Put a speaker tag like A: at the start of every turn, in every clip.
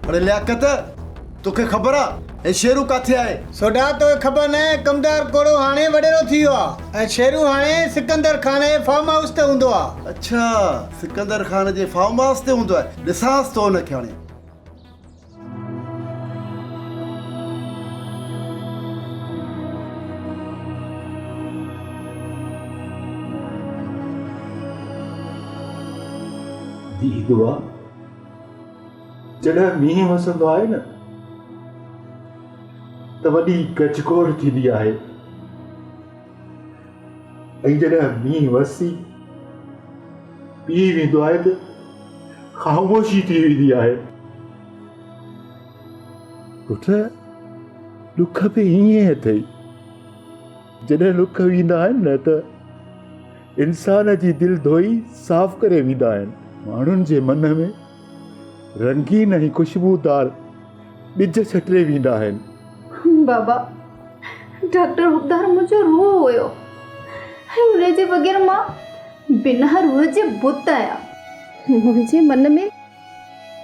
A: अरे लियाकत तोखे ख़बर आ ए शेरू काथे आहे?
B: सोडा तो ख़बर न कमदार कोड़ो हाणे वडेरो थी वियो आहे ऐं शेरू हाणे सिकंदर खान जे फार्म हाउस ते हूंदो आहे।
A: अच्छा सिकंदर खान जे फार्म हाउस ते हूंदो आहे। ॾिसांसि तो हुनखे हाणे।
C: थींदो आहे जॾहिं मींहुं वसंदो आहे न त वॾी गजगोड़ थींदी आहे ऐं जॾहिं मींहुं वसी पी वेंदो आहे त ख़ामोशी थी वेंदी आहे। पुट ॾुख बि ईअं अथई। जॾहिं ॾुख वेंदा आहिनि न त इंसान जी दिलि धोई साफ़ करे वेंदा आहिनि। माण्हुनि जे मन में रंगीन ऐं ख़ुशबूदार ॿिज छटिरे वेंदा आहिनि।
D: बाबा डॉक्टर हुकदार मुझे रूह हुयो उन जे बगैर मां बिना रूह जे बुत आहियां। मुंहिंजे मन में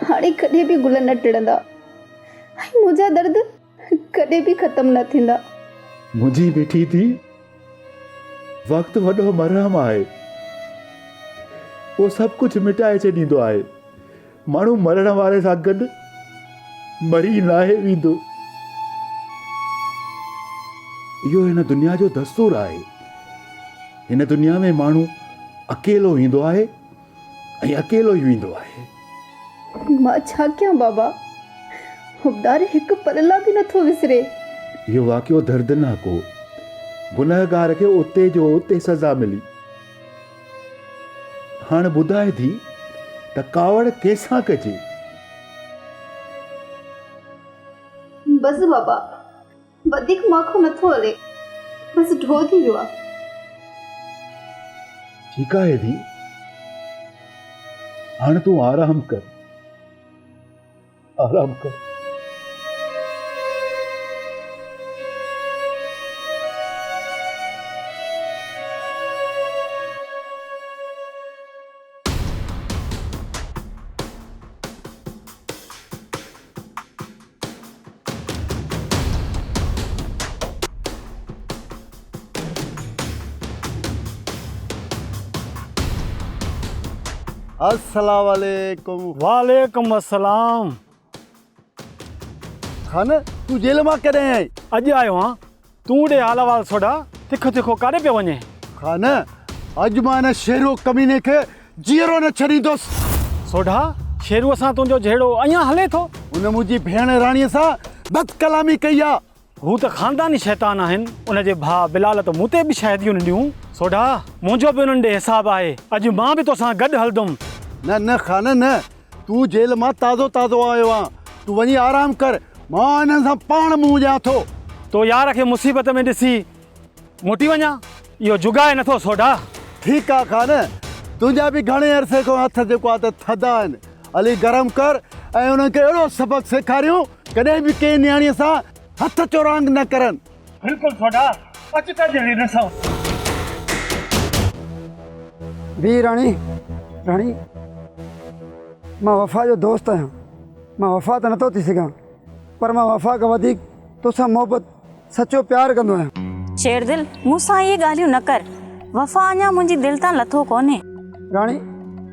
D: हाणे कॾहिं बि गुल न टिड़ंदा ऐं मुंहिंजा दर्द कॾहिं बि ख़तम न थींदा।
C: मुंहिंजी बेटी थी वक़्तु वॾो मरहम आहे। उहो सभु कुझु मिटाए छॾींदो आहे। माण्हू मरण वारे सां गॾु मरी नाहे वेंदो। इहो हिन दुनिया जो दस्तूर आहे। हिन दुनिया में माण्हू अकेलो ईंदो आहे ऐं अकेलो ई वेंदो आहे।
D: मां छा कयां बाबा? हुकदार हिकु पलला बि नथो विसरे।
C: इहो वाक़ियो दर्दनाक हो। गुनहगार खे उते जो उते सज़ा मिली। हाणे ॿुधाए थी त कावड़ कंहिंसां कजे?
D: बस बाबा वधीक माखो नथो हले। बस ढो थी वियो आहे।
C: ठीकु आहे धी हाणे तूं आराम कर आराम कर।
A: अस्सलाम वालेकुम।
E: वालेकुम अस्सलाम।
A: खान तू जेल मां कॾहिं आई?
E: अॼु आयो हाँ। तूं ॾे हाल वाल सोडा तिखो तिखो काॾे पियो वञे?
A: खान अॼु मां हिन शेरो कमीने खे जीअरो न छॾींदुसि।
E: सोडा शेरूअ सां तुंहिंजो जहिड़ो अञा हले थो?
A: उन मुंहिंजी भेण राणीअ सां बदकलामी कई आहे।
E: हू त ख़ानदानी शैतान आहिनि। उनजे भाउ बिलाल त मूं ते बि शायदियूं ॾियूं। सोडा मुंहिंजो बि उन्हनि ॾे हिसाबु आहे। अॼु मां बि तोसां गॾु हलंदुमि।
A: न न खान न तू जेल मां ताज़ो ताज़ो आयो आहे। तू वञी आराम कर। मां हिननि सां पाण मुंहुं ॾियां थो।
E: तो यार खे मुसीबत में ॾिसी मोटी वञा इहो जुगाए नथो सोडा।
A: ठीकु आहे खान तुंहिंजा बि घणे अरसे खां हथ जेको आहे त थधा आहिनि। हली गरम कर ऐं उन्हनि खे अहिड़ो सबक़ सेखारियूं कॾहिं बि कंहिं नियाणीअ सां हथ चोरांग न करनि।
E: बिल्कुलु सोडा अच त जहिड़ी ॾिसां।
B: बी राणी राणी मां वफ़ा जो दोस्त आहियां। मां वफ़ा त नथो थी सघां पर मां वफ़ा खां वधीक तोसां मोहबत सचो प्यार कंदो आहियां।
F: शेरदिल मूंसां इहे ॻाल्हियूं न कर। वफ़ा अञा मुंहिंजी दिलि तां लथो कोन्हे।
B: राणी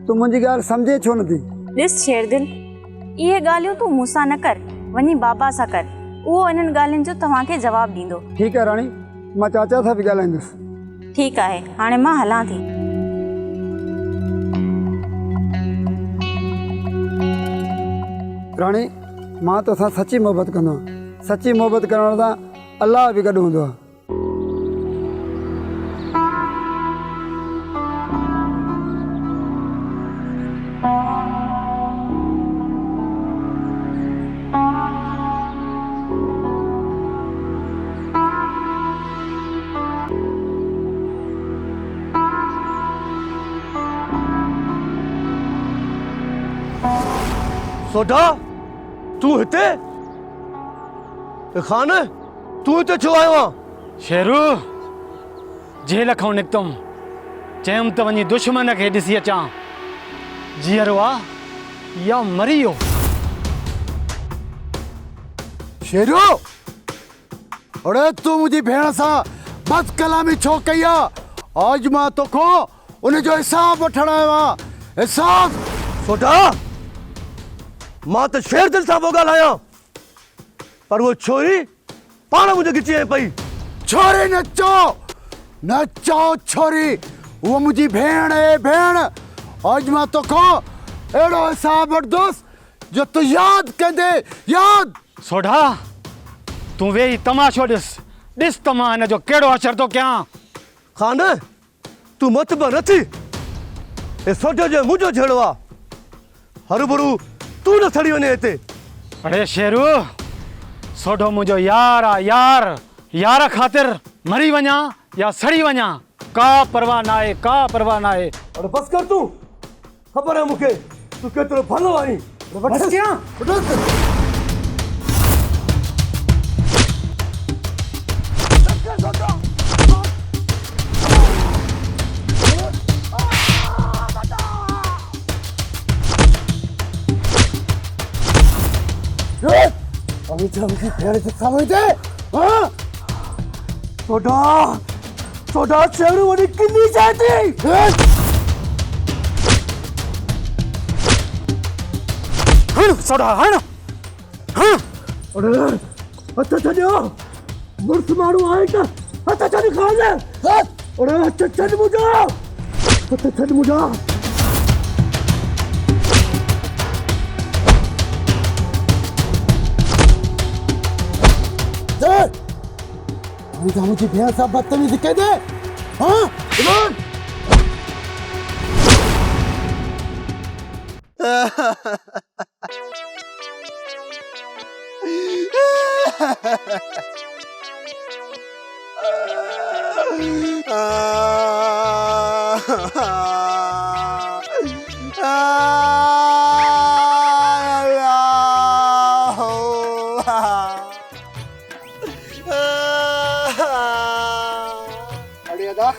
B: तूं मुंहिंजी ॻाल्हि सम्झे छो नथी?
F: ॾिस शेरदिल इहे ॻाल्हियूं तूं मूंसां न कर। वञी बाबा सां कर। उहो इन्हनि ॻाल्हियुनि जो तव्हांखे जवाबु ॾींदो।
B: ठीकु आहे राणी मां चाचा सां बि ॻाल्हाईंदुसि।
F: ठीकु आहे हाणे मां हलां थी।
B: राणी मां तोसां सची मोहबत कंदो आहियां। सची मोहबत करण सां अलाह बि गॾु हूंदो आहे।
A: सोडा तू हिते? खान तू हिते छो आयो आहे?
E: शेरू जेल खां निकितुमि। चयुमि त वञी दुश्मन खे ॾिसी अचां। जीअरो आहे या मरी वियो।
A: शेरू अरे तू मुझी भेण सा बद कलामी छो कई आहे आज मां तोखो उन जो हिसाब वठण आयो आहियां हिसाब
G: सोटा मां त शेर दिल सां पियो ॻाल्हायां पर वो छोरी पाण मुंहिंजे खिची आई पई
A: छोरी न चो छोरी वो मुझी भेण है भेण आज मां तोखो एड़ो हिसाब वठदुसि जो तू याद कंदे याद
E: सोढा तूं वेही तमाशो ॾिस त मां हिन जो कहिड़ो असर थो कयां
G: खान तू मत ब न थी ए सोटे जो मुंहिंजो छेड़ो आहे हरूभरू तू न सड़ी वञे हिते
E: अरे शेरू सोढो मुंहिंजो यार आहे यार ख़ातिर मरी वञा या सड़ी वञा का परवाह नाहे
G: अरे बस कर तू ख़बर है मूंखे तू केतिरो भलो आहीं
E: बस कयां
A: अभी मुझी भेण से समझ दे हाँ
G: सोडा शेरू वॾी किनी चाहती
E: हण सोढा हण
G: अरे हथ छॾियो मुड़ुस माण्हू आहे त हथ छॾ खान अरे हथ छॾ मुंहिंजा हथ छॾ मुंहिंजा
A: मुझी भेण सां बदतमीजी कदे हाँ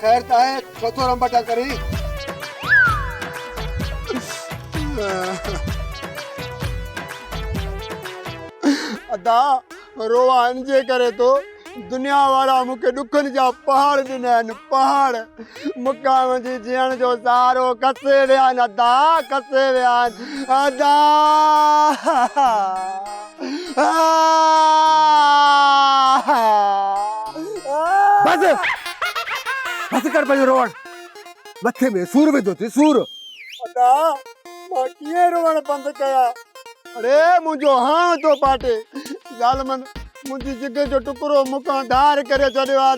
A: खैर ताए चौथो रंबटा करी अदा रोवा जे करे तो दुनिया वाला मुखे दुखन जा पहाड़ दिनन पहाड़ मुकाम जी जीण जो सहारो कसे वियान अदा कसे वियान अदा बस कर पंहिंजो रोअण मथे में सूर विधो थी सूर अदा मां कीअं रोअण बंदि कया अरे मुंहिंजो हाण थो पाटे ज़ालमन मुंहिंजी जिगर जो टुकड़ो मूंखां धार करे छॾियो आहे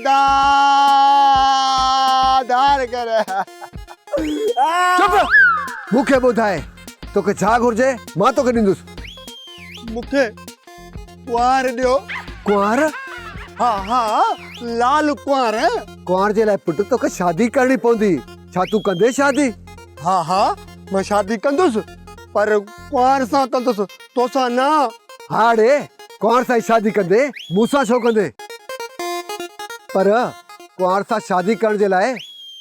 A: धार करे चुप मूंखे ॿुधाए तोखे छा घुर्जे मां तोखे ॾींदुसि मूंखे कुंवार ॾियो कुंवार हाँ लाल कुंवार जे लाइ पुट तोखे शादी करणी पवंदी छा तू कंदे शादी हाँ मैं शादी कंदुसि पर कुंवार सां कंदुसि तोसां न हाड़े कुंवार सां शादी कंदे मूंसां छो कंदे पर कुंवार सां शादी करण जे लाइ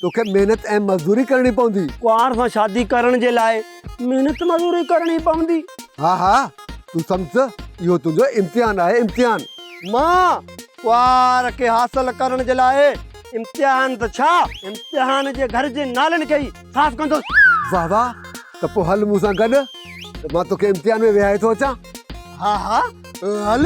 A: तोखे मेहनत ऐं मज़दूरी करणी पवंदी
G: कुंवार सां शादी करण जे लाइ मेहनत मज़दूरी करणी पवंदी
A: हाँ तू सम्झ इहो तुंहिंजो इम्तिहान आहे इम्तिहान
G: मां कुंवार खे हासिल करण जे लाइ इम्तिहान त छा इम्तिहान जे घर जे नालनि खे ई साफ़ कंदुसि
A: वाह वाह त पोइ हल मूंसां गॾु त मां तोखे इम्तिहान में विहाए थो अचां
G: हाँ हल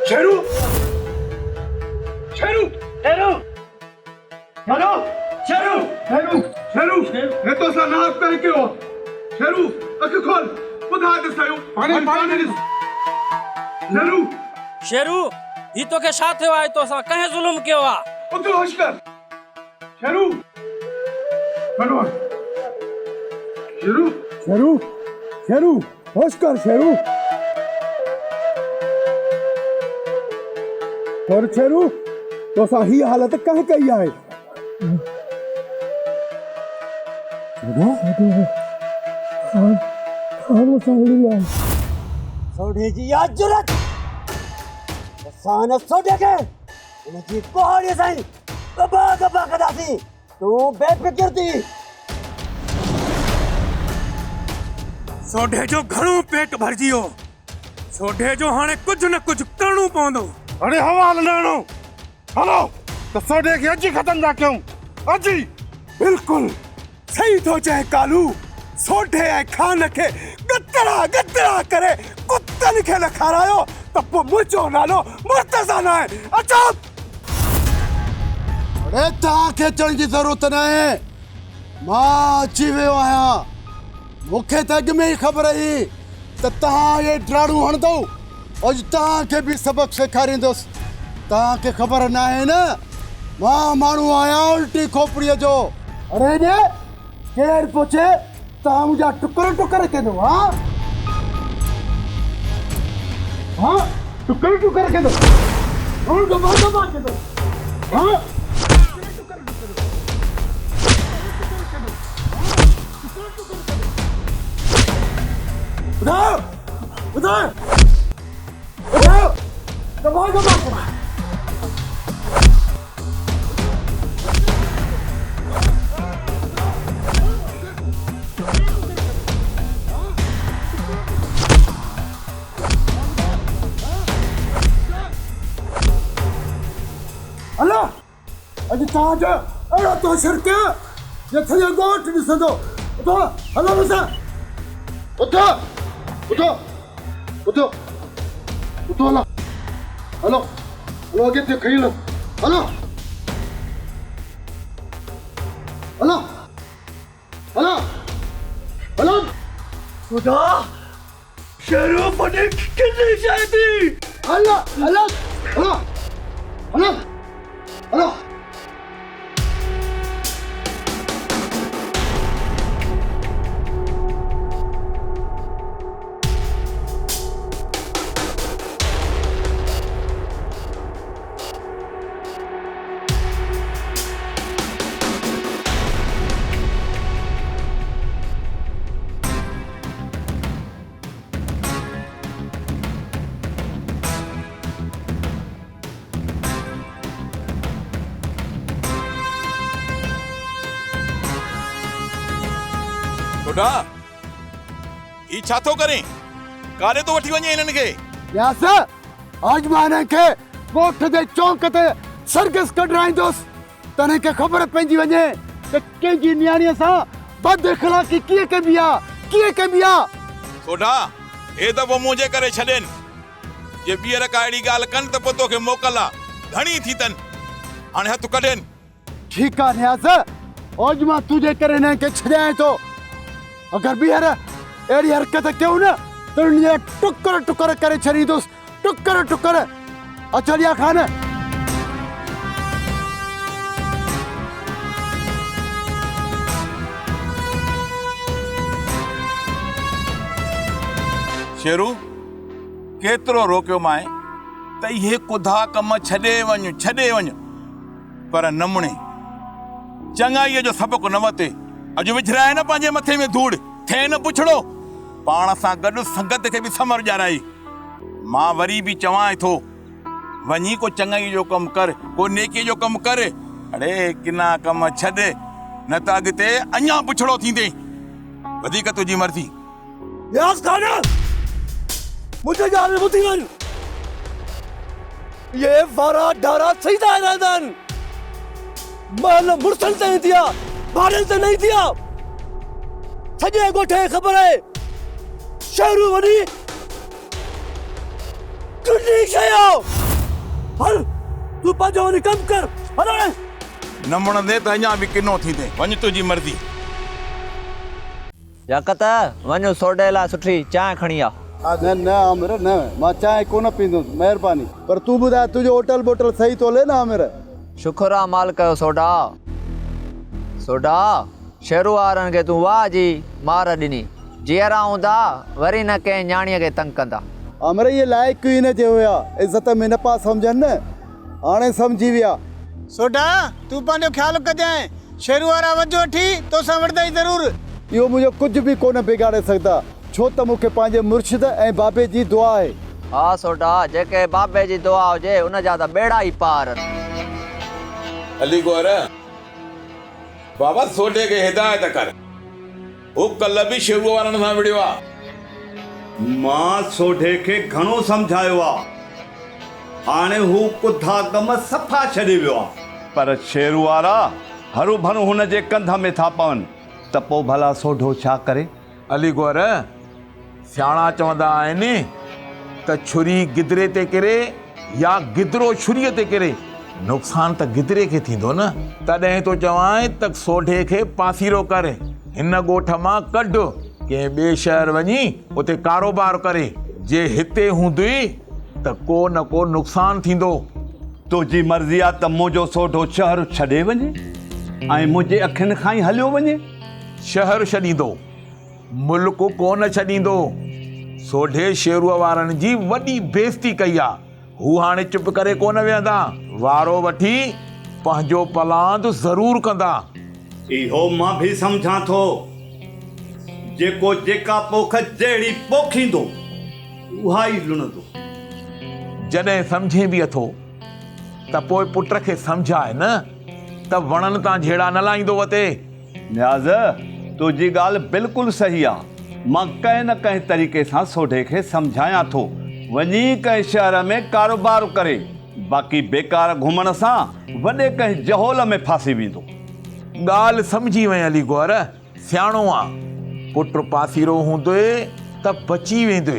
C: शेरू शेरू
E: शेरू हेलो शेरू
C: शेरू शेरू मैं तो सा नाप कर क्यों शेरू अख खोल बुधा दे सायो पानी पानी शेरू
H: शेरू ही तो के साथ है तो सा कहे जुल्म क्यों आ
C: उठ होश कर शेरू बनवा शेरू शेरू शेरू होश कर शेरू और शेरू तो सा ही हालत कह कही है
G: सोडे जी या जुरत सान सोडे के उनकी कोहड़ी साईं गबा गबा कदासी तू बेफिक्र थी
I: सोडे जो घणो पेट भरजी हो सोडे जो हाणे कुछ न कुछ करणो पवंदो
J: अरे हवा हलणो हलो तो सोडे के अजी खत्म था क्यों अजी
I: बिल्कुल सही तो चाहे कालू सोडे ऐं खान के गतरा गतरा करे कुत्तन खे न खारायो त पोइ मुंहिंजो नालो मुर्तज़ा न आहे अचो
A: अरे तव्हांखे अचण जी ज़रूरत न आहे मां अची वियो आहियां मूंखे त अॻु में ई ख़बर हुई त तव्हां इहे ड्राड़ू हणंदव अॼु तव्हांखे बि सबक़ सेखारींदुसि तव्हांखे ख़बर न आहे न मां माण्हू आहियां उल्टी खोपड़ीअ जो
G: अरे ने केर पूछे तव्हां मुंहिंजा टुकर टुकर कंदो हाँ हाँ टुकर टुकर कंदो और गबा गबा कंदो हाँ उधर उधर उधर गबा गबा कंदो अल्लाह अॼु तव्हांजो अहिड़ो तो शिरक जे सॼो ॻोठ ॾिसंदो उथो हलो मूंसां उथो उथो उथो उथो हलो हलो हलो अॻिते खणी हलो हलो हलो हलो हलो
J: खुदा शेरू बने कितनी शादी
G: हलो हलो हलो हलो हलो
K: छोटा ई छा थो करें कारे तो वठी वञे इन्हनि खे
A: यास आज मां हिननि खे ॻोठ जे चौंक ते सर्कस कढाईंदुसि त हिननि खे ख़बर पइजी वञे त कंहिंजी नियाणीअ सां बद इख़लाक़ी कीअं कबी आहे
K: छोटा हे दफ़ो मुंहिंजे करे छॾनि जे ॿीहर का अहिड़ी ॻाल्हि कनि त पोइ तोखे मोकल आहे घणी थी अथनि हाणे हथु कढनि
A: ठीकु आहे नियाज़ आज मां तुंहिंजे करे हिननि खे छॾायां थो अगरि ॿीहर अहिड़ी हरकत कयूं न त उनजा टुकर टुकर करे छॾींदुसि टुकर टुकर अचलिया ख़ान
K: शेरू केतिरो रोकियो माए त इहे कुधा कम छॾे वञ पर नमूने चङाईअ जो सबक़ु न वरिते अॼु विझराए न पंहिंजे मथे में धूड़ थिए न पुछड़ो पाण सां गॾु संगत खे बि समर ॼाराई मां वरी बि चवां थो वञी को चङाई जो कमु कर को नेकीअ जो कमु कर अड़े किना कम छॾ न त अॻिते अञा पुछड़ो थींदे वधीक तुंहिंजी मर्ज़ी
G: यास खाना मुझे जान में बुद्धि नहीं ये वारा डारा सही दायरा रहदन मान मुर्सल से नहीं दिया बादल से नहीं दिया सजे गोठे खबर है शेरू वनी कुछ शयो हल तू पाजो वनी कम कर हल
K: न मुणंदे त अञा बि किनो थींदे वञ तुंहिंजी मर्ज़ी
L: याकत वञो सोडे लाइ सुठी चांहि खणी आ
A: न न आमिर न मां चांहि कोन पींदुसि महिरबानी पर तूं ॿुधाए तुंहिंजो होटल बोटल सही तो हले न आमिर
L: शुक्र आहे मालिक जो सोडा शेरू वारनि खे तूं वाह जी मार ॾिनी जीअरा हूंदा वरी न कंहिं न्याणीअ खे तंग कंदा
A: आमिर इहे लाइक़ु ई न जे हुया इज़त में न पा सम्झनि न हाणे सम्झी विया
G: सोडा तू पंहिंजो ख्याल कजांइ शेरू वारा वजो वठी तोसां वठंदा ज़रूर
A: इहो मुंहिंजो कुझु बि कोन बिगाड़े सघंदा
G: छो त मूंखे पंहिंजे मुर्शिद ऐं बाबे जी दुआ आहे।
L: हा सोडा, जेके बाबे जी दुआ हुजे उन जा त बेड़ा ई पार।
K: अली गौर बाबा सोडे खे हिदायत कर, हू कल्ह बि शेरू वारनि सां विड़ियो आहे।
I: मां सोढे खे घणो सम्झायो आहे, हाणे हू कुधा कम सफ़ा छॾे वियो आहे, पर शेरू वारा हरू भरू हुन जे कंध में था पवनि त पोइ भला सोढो छा करे।
K: अली गौर सियाणा चवंदा आहिनि त छुरी गिदरे ते किरे या गिदरो छुरीअ ते किरे, नुक़सान त गिदरे खे थींदो न। तॾहिं तो चवां त सोढे खे पासीरो करे हिन ॻोठ मां कढ, कंहिं ॿिए शहर वञी उते कारोबार करे। जे हिते हूंदी त को न को नुक़सान थींदो।
I: तुंहिंजी मर्ज़ी आहे त मुंहिंजो सोढो शहर छॾे वञे ऐं मुंहिंजे अखियुनि खां ई हलियो वञे।
K: शहर छॾींदो, मुल्क कोन छॾींदो। सोढे शेरूअ वारनि जी वॾी बेइज़ती कई आहे, हू हाणे चुप करे कोन वेहंदा, वारो वठी पंहिंजो पलांद ज़रूर कंदा।
I: इहो मां बि सम्झां थो, जेको जेका पोख जहिड़ी पोखींदो उहा ई लुणंदो।
K: जॾहिं सम्झे बि अथो त पोइ पुट खे सम्झाए न त वणनि तां झेड़ा न लाहींदो वते।
I: न्याज़, तुंहिंजी ॻाल्हि बिल्कुलु सही आहे। मां कंहिं न कंहिं तरीक़े सां सोढे खे सम्झायां थो, वञी कंहिं शहर में कारोबार करे। बाक़ी बेकार घुमण सां वॾे कंहिं जहोल में फासी वेंदो।
K: ॻाल्हि सम्झी वई अली गौर, सियाणो आहे। पुट पासीरो हूंदो त बची वेंदो।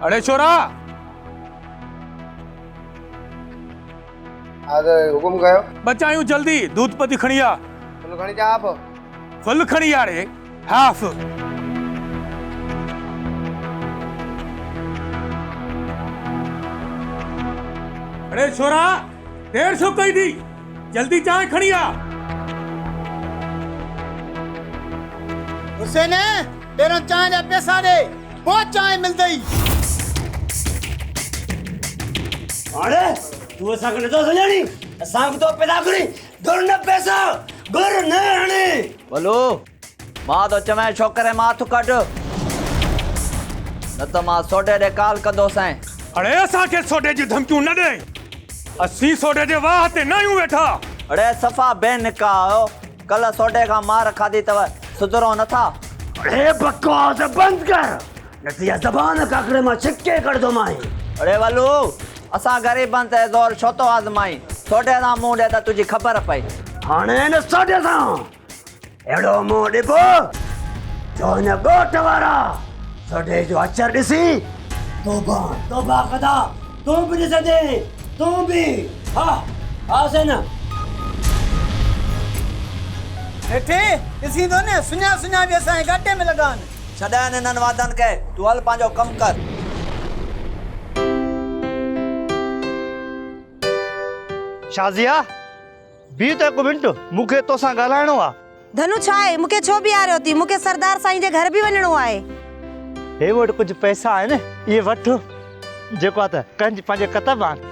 K: अरे छोरा,
A: हुकुम कयो।
H: बचायूं जल्दी, दूध पती खणी आ।
A: फुल खणी जा आप।
H: फुल खणी आ रे, हाफ। अरे छोरा, देर छो कई थी, जल्दी चाय खणी आ।
G: हुसैन, पहिरियों चांहि जा पैसा ॾे, पोइ चांहि मिलंदई।
M: अरे तू असांखे नथो सुञाणी, असांखे तो पैदा करी घुर न पैसा, घुर न हणे।
L: बोलो, मां तो चवे छोकरे माथ कढ, न त मां सोडे ॾे काल कंदोसां।
H: अरे असांखे सोडे जी धमकियूं न ॾे, असीं सोडे जे वाह ते न आहियूं वेठा।
L: अरे सफ़ा बेनिका आयो, कल्ह सोडे खां मार खाधी अथव, सुधरो नथा।
M: अरे बकवास बंद कर, न त ज़बान काकड़े मां छिके कढदो माई।
L: अरे वलू, असां ग़रीबनि ते ज़ोर छो थो आज़माई, सोडे सां मुंहुं ॾे त तुंहिंजी ख़बर पई।
M: हाणे न सोडे सां अहिड़ो मुंहुं ॾिबो जो हिन ॻोठ वारा सोडे जो अचर ॾिसी तौबा तौबा कंदा। तूं बि ॾिसंदे, तूं बि। हा हुसैन,
G: हेठे ॾिसी थो न, सुञा सुञा बि असांजे घाटे में लॻा आहिनि।
L: छॾनि हिननि वादनि खे, तूं हल पंहिंजो कमु कर।
N: शाज़िया, बीह त हिकु मिंट, मूंखे तोसां ॻाल्हाइणो आहे।
F: धनु छा आहे, मूंखे छो बीहारियो थी? मूंखे सरदार साईं जे घर बि वञिणो आहे।
N: हे वटि कुझु पैसा आहिनि, इहे वठि, जेको आहे त कंहिंजे पंहिंजे कतब आहिनि।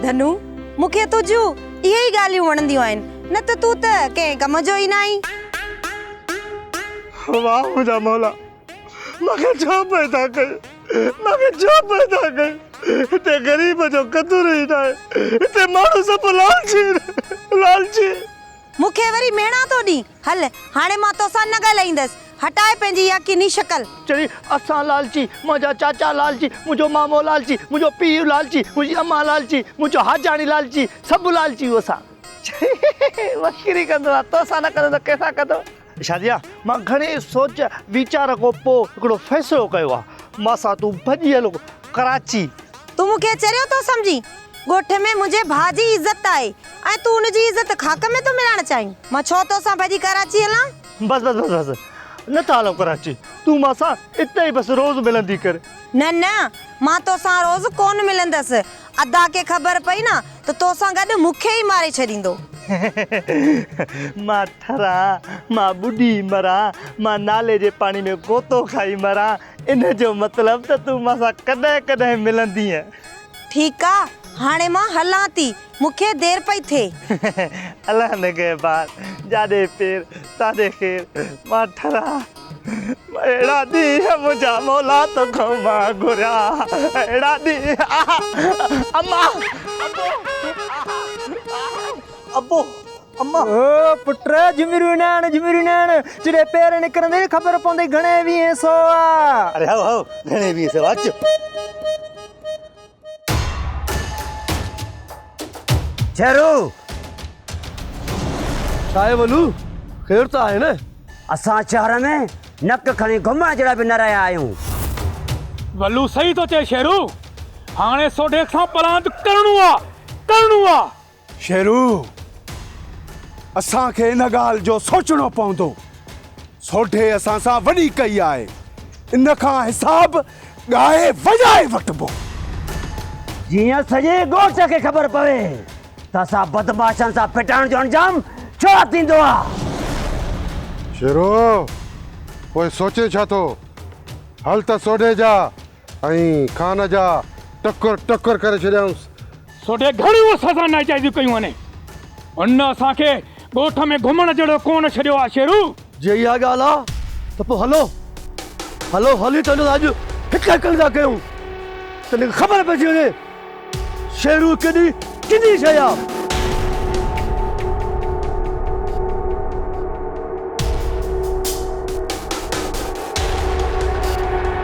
F: धनु, मूंखे तुंहिंजूं इहे ई ॻाल्हियूं वणंदियूं आहिनि, न त तूं त कंहिं कम जो ई न आहीं।
N: वाह मुंहिंजा मौला, मूंखे छो पैदा कयो, मूंखे छो पैदा कयो। हिते ग़रीब जो क़दुरु ई न आहे हिते माण्हू सभु लालची लालची
O: मूंखे वरी मेणा थो ॾी हल हाणे मां तोसां न ॻाल्हाईंदसि हटाए पंहिंजी याकीनी शकल
N: चली असां लालची मुंहिंजा चाचा लालची मुंहिंजो मामो लालची मुंहिंजो पीउ लालची मुंहिंजी अम्मा लालची मुंहिंजो हाजाणी लालची सभु लालची असां मस्करी कंदो आहे तोसां न कंदो त कंहिंसां कंदो शादिया मां घणे सोच वीचार खां पोइ हिकिड़ो फ़ैसिलो कयो आहे मां सां तूं भॼी हलो कराची
O: तूं मूंखे चरियो थो सम्झी ॻोठ में मुंहिंजे भाउ जी इज़त आहे ऐं तूं हुनजी इज़त खाक में थो मिलाइण चाहीं मां छो तोसां भॼी कराची हलां
N: बस बस बस बस नथा हलूं कराची तूं मां सां इते ई बसि रोज़ मिलंदी कर
O: न न मां तोसां रोज़ कोन मिलंदसि अदा खे ख़बर पई न त तोसां गॾु मूंखे ई मारे छॾींदो
N: मां ठरा मां ॿुॾी मरां मां नाले जे पाणी में गोतो खाई मरां इन जो मतिलबु त तूं मां सां कॾहिं कॾहिं मिलंदीअ
O: ठीकु आहे हाणे मां हलां थी मूंखे देरि पई थिए
N: अलाह न के बात जाॾे पेर ताॾे खेर मां ठरा अहिड़ा ॾींहं मुंहिंजा मौला तोखां मां घुरिया अहिड़ा ॾींहं अम्मा अबो अम्मा
P: ओ पुट झुमिरियूं न चिड़े पेर निकिरंदे ख़बर पवंदी घणे वीह सौ आहे
N: अरे हाओ हाओ घणे वीह सौ अच
M: शेरू
P: छा आहे वलू ख़ैर त आहे न
M: असां शहर में नक खणी घुमण जहिड़ा बि न रहिया आहियूं
H: वल्लू सही तो चए शेरू हाणे सोढे सां पलांत करणो आहे
I: शेरू असांखे इन ॻाल्हि जो सोचणो पवंदो सोढे असां सां वॾी कई आहे इन खां हिसाब ॻाए वॼाए वठिबो
M: जीअं सॼे ॻोठ खे ख़बर पवे त असां बदमाशनि सां फिटण जो अंजाम छो थींदो आहे
J: शेरो पोइ सोचे छा थो हल त सोढे जा ऐं खान जा टक्कर करे छॾियऊंसि
H: सोढे घणियूं सज़ा नाजाइज़ियूं कयूं आहिनि उन असांखे ॻोठ में घुमण जहिड़ो कोन छॾियो आहे शेरू
P: जे इहा ॻाल्हि आहे त पोइ हलो हली त अॼु हिकु था कयूं त ख़बर पइजी वञे शेरू केॾी किनी शइ आहे